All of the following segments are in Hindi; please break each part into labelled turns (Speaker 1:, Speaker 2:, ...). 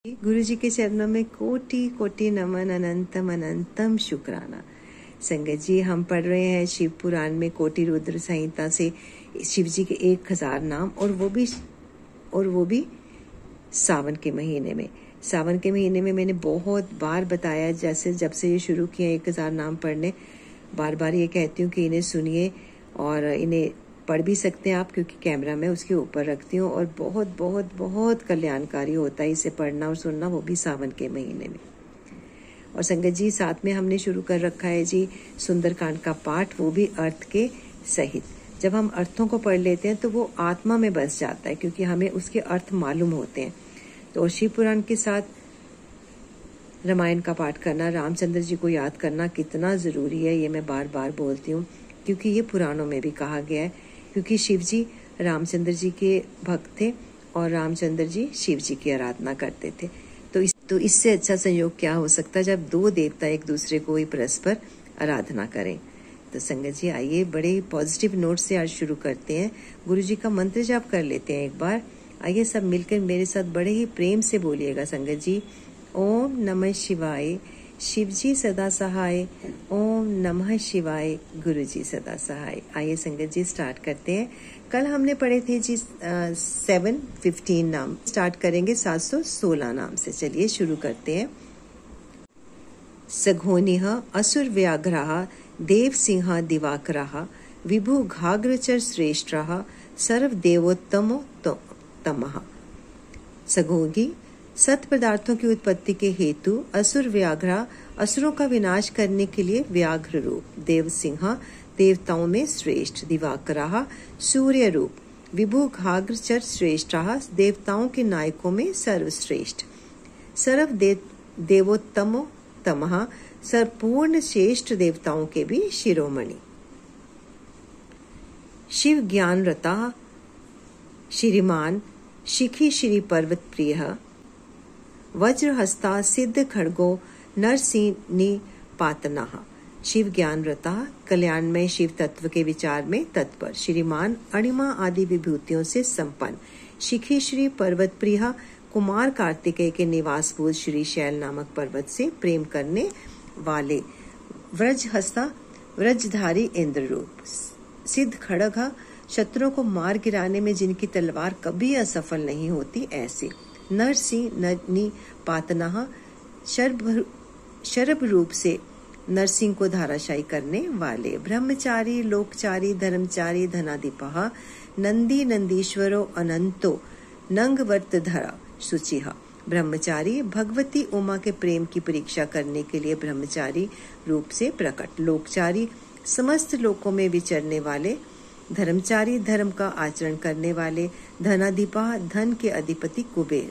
Speaker 1: गुरु जी के चरणों में कोटि कोटि नमन, अनंतम अनंतम शुक्राना। संगत जी, हम पढ़ रहे हैं शिव पुराण में कोटि रुद्र संहिता से शिव जी के 1000 नाम, और वो भी सावन के महीने में। सावन के महीने में मैंने बहुत बार बताया, जैसे जब से ये शुरू किए 1000 नाम पढ़ने, बार बार ये कहती हूँ कि इन्हें सुनिए, और इन्हें पढ़ भी सकते हैं आप, क्योंकि कैमरा मैं उसके ऊपर रखती हूँ, और बहुत बहुत बहुत कल्याणकारी होता है इसे पढ़ना और सुनना, वो भी सावन के महीने में। और संगत जी, साथ में हमने शुरू कर रखा है जी सुंदरकांड का पाठ, वो भी अर्थ के सहित। जब हम अर्थों को पढ़ लेते हैं तो वो आत्मा में बस जाता है, क्योंकि हमें उसके अर्थ मालूम होते हैं। तो शिव पुराण के साथ रामायण का पाठ करना, रामचंद्र जी को याद करना कितना जरूरी है, ये मैं बार बार बोलती हूँ, क्योंकि ये पुराणों में भी कहा गया है। क्योंकि शिव जी रामचंद्र जी के भक्त थे और रामचंद्र जी शिव जी की आराधना करते थे। तो इससे अच्छा संयोग क्या हो सकता है जब दो देवता एक दूसरे को ही परस्पर आराधना करें। तो संगत जी, आइए बड़े पॉजिटिव नोट से आज शुरू करते हैं। गुरु जी का मंत्र जाप कर लेते हैं एक बार। आइए सब मिलकर मेरे साथ बड़े ही प्रेम से बोलिएगा संगत जी। ओम नमः शिवाय, शिव जी सदा सहाय। ओम नमः शिवाय, गुरु जी सदा सहाय। आइए संगत जी स्टार्ट करते हैं। कल हमने पढ़े थे जी 715 नाम, स्टार्ट करेंगे 716 नाम से। चलिए शुरू करते हैं। सघोनिह असुर व्याघ्रः देव सिंह दिवाकरः विभु घाग्रचर श्रेष्ठः सर्वदेवोत्तमो तमः। सघोगी सत पदार्थों की उत्पत्ति के हेतु, असुर व्याघ्र असुरों का विनाश करने के लिए व्याघ्र रूप, देव सिंह देवताओं में श्रेष्ठ, दिवाकरः सूर्य रूप, विभु घाग्रचर श्रेष्ठः देवताओं के नायकों में सर्वश्रेष्ठ, सर्व देवोत्तमो तमः संपूर्ण श्रेष्ठ देवताओं के भी शिरोमणि। शिव ज्ञान रता श्रीमान शिखी श्री पर्वत प्रिय, वज्रहस्ता सिद्ध खड़गो नरसिंह पातनाह। शिव ज्ञान रता कल्याणमय शिव तत्व के विचार में तत्पर, श्रीमान अणिमा आदि विभूतियों से संपन्न, शिखी श्री पर्वत प्रिय कुमार कार्तिकेय के निवासभूत श्री शैल नामक पर्वत से प्रेम करने वाले, व्रजहस्ता व्रजधारी इंद्र रूप, सिद्ध खड़ग शत्रुओं को मार गिराने में जिनकी तलवार कभी असफल नहीं होती ऐसे, नरसिंह पातनाह शरभ रूप से नरसिंह को धाराशायी करने वाले, ब्रह्मचारी लोकचारी धर्मचारी धनाधिपः नंदी नंदीश्वरो अनंतो नंगवर्तधरा शुचिः। ब्रह्मचारी भगवती उमा के प्रेम की परीक्षा करने के लिए ब्रह्मचारी रूप से प्रकट, लोकचारी समस्त लोकों में विचरने वाले, धर्मचारी धर्म का आचरण करने वाले, धनाधिपा धन के अधिपति कुबेर,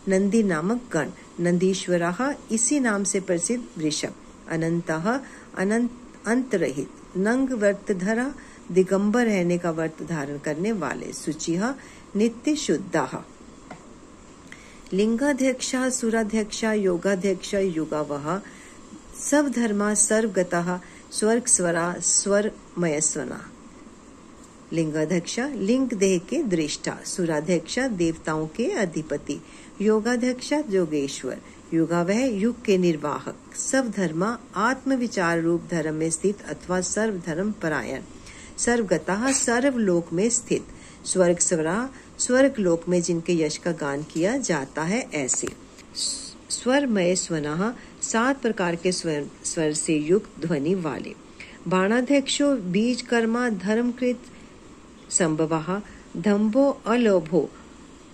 Speaker 1: नंदी नामक गण, नंदीश्वराः इसी नाम से प्रसिद्ध वृषभ, अनंतः अंत रहित, नंग वर्तधरा दिगंबर रहने का वर्त धारण करने वाले, शुचिः नित्य शुद्धाः, लिंगाध्यक्षा सुराध्यक्षा योगाध्यक्षा युगावः, सब धर्मा सर्वगतः स्वर्ग स्वरा स्वरमयस्वना। लिंगाध्यक्षा लिंग देह के दृष्टा, सुराध्यक्षा देवताओं के अधिपति, योगाध्यक्षा योगेश्वर, युगावह युग के निर्वाहक, सब धर्मा आत्म विचार रूप धर्म में स्थित अथवा सर्व धर्म परायण, सर्वगतः सर्वलोक में स्थित, स्वर्ग स्वरा स्वर्ग लोक में जिनके यश का गान किया जाता है ऐसे, स्वरमय स्वनः 7 प्रकार के स्वर से युक्त ध्वनि वाले, बाणाध्यक्षो बीज कर्मा धर्मकृत संभवः धम्भो अलोभो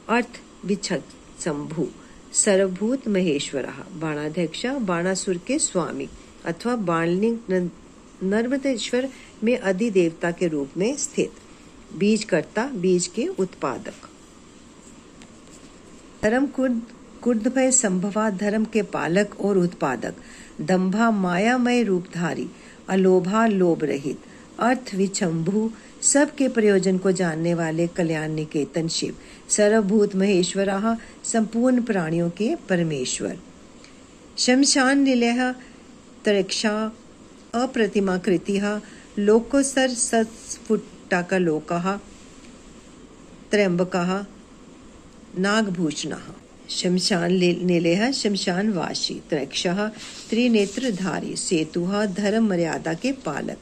Speaker 1: अर्थ विच्छद शंभु, सर्वभूत महेश्वरः। बाणाध्यक्ष बाणासुर के स्वामी अथवा बाणलिंग नर्मदेश्वर में अधिदेवता के रूप में स्थित, बीजकर्ता बीज के उत्पादक, धर्म कुर्दभय संभवा धर्म के पालक और उत्पादक, दंभा मायामय रूपधारी, अलोभा लोभ रहित, अर्थ विचंभु सबके प्रयोजन को जानने वाले, कल्याण निकेतन शिव, सर्वभूत महेश्वरः संपूर्ण प्राणियों के परमेश्वर, शमशान निलयः तरेक्षा अप्रतिमा कृतिः, लोकोत्तर सत्स्फुटाकलोकः त्र्यंबकः नागभूषणः। शमशान निलेह शमशान वासी, त्रैक्षः त्रिनेत्रधारी, सेतुः धर्म मर्यादा के पालक,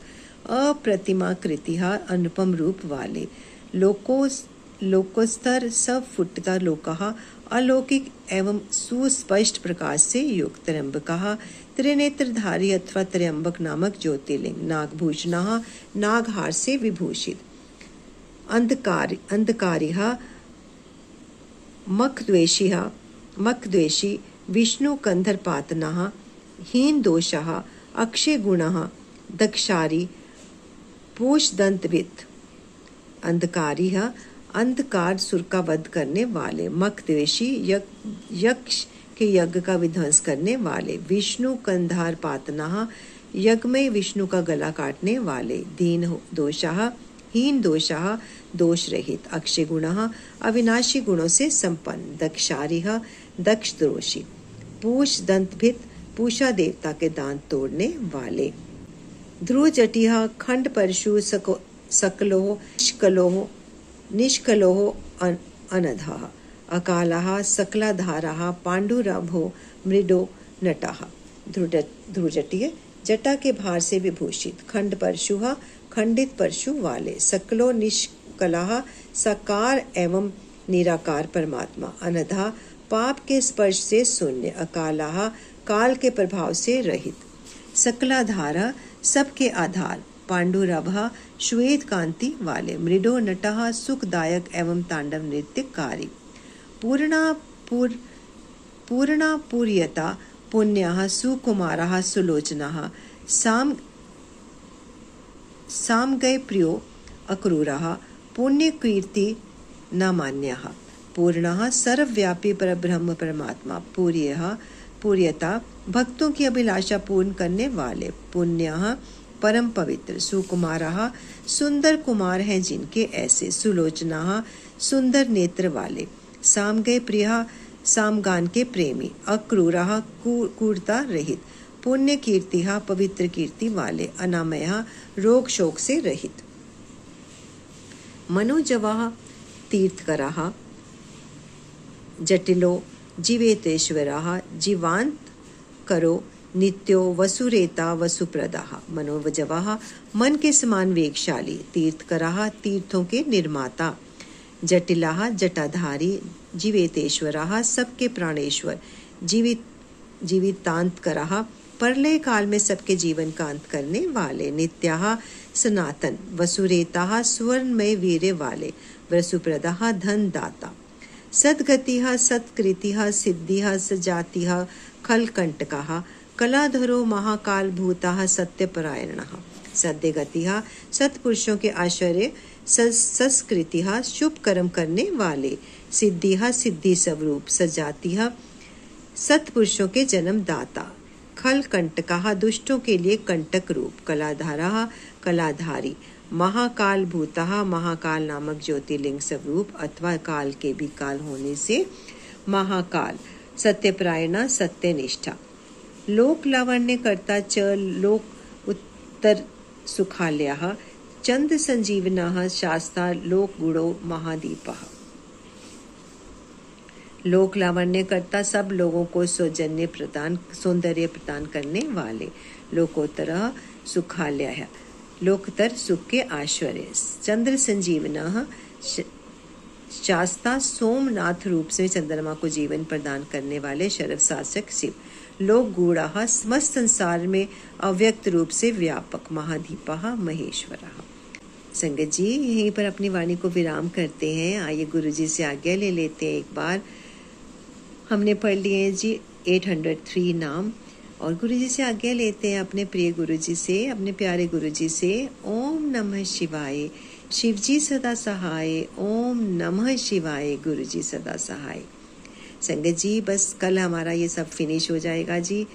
Speaker 1: अप्रतिमा कृतिः अनुपम रूप वाले, लोकोस्तर सब फुटता लोकः, अलौकिक एवं सुस्पष्ट प्रकाश से युक्त, त्र्यंबकः त्रिनेत्रधारी अथवा त्र्यंबक नामक ज्योतिर्लिंग, नागभूषणः नागहार से विभूषित, अंधकारिः मखद्वेषी विष्णु कंधरपातनः, हीन दोषः अक्षय गुणः, दक्षारी पोषदंतवित्, अंधकारी अंधकार सुर का वध करने वाले, मखद्वेषी यक्ष के यज्ञ का विध्वंस करने वाले, विष्णु कंधार पातनः यज्ञ में विष्णु का गला काटने वाले, दीन दोषः हीन दोषः दोष रहित, अक्षय गुणः अविनाशी गुणों से संपन्न, दक्षारिः दक्ष दोषी, पूष दंतभित पूषा देवता के दांत तोड़ने वाले, ध्रुव जटिः खंड परशु सकलोः निष्कलोः अनधः, अकालः सकलाधारः पांडुरभो मृडो नटः, ध्रुवजटीय जटा के भार से विभूषित, खंड परशुः खंडित परशु वाले, सकलो निष्कलः साकार एवं निराकार परमात्मा, अनधा पाप के स्पर्श से शून्य, अकालः काल के प्रभाव से रहित, सकलाधारा सबके आधार, पांडुरभः श्वेत कांति वाले, मृडो नटः सुखदायक एवं तांडव नृत्यकारी, पूर्णा पूर्यता पुण्यः सुकुमारः सुलोचनः, सामगय प्रियो अक्रूरः पुण्य कीर्ति न मान्यः, पूर्णः सर्वव्यापी परब्रह्म परमात्मा, पूर्यता भक्तों की अभिलाषा पूर्ण करने वाले, पुण्यः परम पवित्र, सुकुमारः सुंदर कुमार हैं जिनके ऐसे, सुलोचनः सुंदर नेत्र वाले, सामगय प्रियः सामगान के प्रेमी, अक्रूरः क्रूरता रहित, पुण्य कीर्तिः पवित्र कीर्ति वाले, अनामयः रोग शोक से रहित, मनोजवः तीर्थकरः जटिलो जीवेतेश्वरः जीवांत करो नित्यो वसुरेता वसुप्रदः, मनोजवः मन के समान वेगशाली, तीर्थकरः तीर्थों के निर्माता, जटिलः जटाधारी, जीवेतेश्वरः सबके प्राणेश्वर, जीवितांतकरः प्रलय काल में सबके जीवन का अंत करने वाले, नित्याः सनातन, वसुरेताः स्वर्णमय वीर्य वाले, वसुप्रदः धन दाता, सद्गतिः सत्कृतिः सिद्धिः सजातिः खलकंटकः, कलाधरो महाकाल भूतः सत्यपरायणः, सद्यगतिः सत्पुरुषों के आश्चर्य संस्कृतिः शुभ कर्म करने वाले, सिद्धिः सिद्धि स्वरूप, सजातिः सत्पुरुषों के जन्म दाता, खल कंटकः दुष्टों के लिए कंटक रूप, कलाधारः कलाधारी, महाकाल भूतः महाकाल नामक ज्योतिर्लिंग स्वरूप अथवा काल के भी काल होने से महाकाल, सत्यपरायणा सत्यनिष्ठा, लोक लावण्य करता च लोक उत्तर सुखालयः, चंद संजीवनः शास्ता लोक गुणो महादीपः, लोक लावण्य करता सब लोगों को सौंदर्य प्रदान करने वाले, लोकोत्तर सुखालय है, लोकतर सुख के आश्चर्य, चंद्र संजीवनः शास्ता सोमनाथ रूप से चंद्रमा को जीवन प्रदान करने वाले शरव शासक शिव, लोक गूढ़ः समस्त संसार में अव्यक्त रूप से व्यापक, महादीपः महेश्वरः। संगत जी यहीं पर अपनी वाणी को विराम करते हैं। आइए गुरु जी से आज्ञा ले लेते हैं। एक बार हमने पढ़ लिए हैं जी 803 नाम और गुरु जी से आज्ञा लेते हैं, अपने प्रिय गुरु जी से, अपने प्यारे गुरु जी से। ओम नमः शिवाय, शिव जी सदा सहाय। ओम नमः शिवाय, गुरु जी सदा सहाय। संगत जी बस कल हमारा ये सब फिनिश हो जाएगा जी,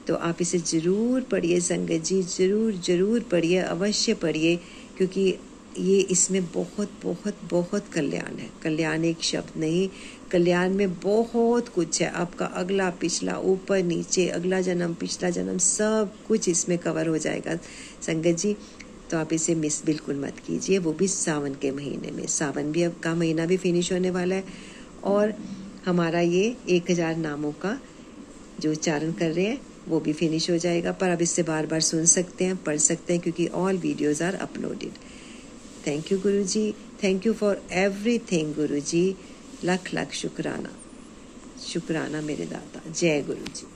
Speaker 1: तो आप इसे जरूर पढ़िए संगत जी, जरूर जरूर पढ़िए, अवश्य पढ़िए, क्योंकि ये इसमें बहुत बहुत बहुत कल्याण है। कल्याण एक शब्द नहीं, कल्याण में बहुत कुछ है। आपका अगला पिछला ऊपर नीचे, अगला जन्म पिछला जन्म, सब कुछ इसमें कवर हो जाएगा संगत जी। तो आप इसे मिस बिल्कुल मत कीजिए, वो भी सावन के महीने में। सावन भी अब का महीना भी फिनिश होने वाला है और हमारा ये 1000 नामों का जो उच्चारण कर रहे हैं वो भी फिनिश हो जाएगा। पर अब इससे बार बार सुन सकते हैं, पढ़ सकते हैं, क्योंकि all videos are uploaded. Thank you guru ji, thank you for everything guru ji. लख लख शुक्राना, शुक्राना मेरे दाता। जय गुरु जी।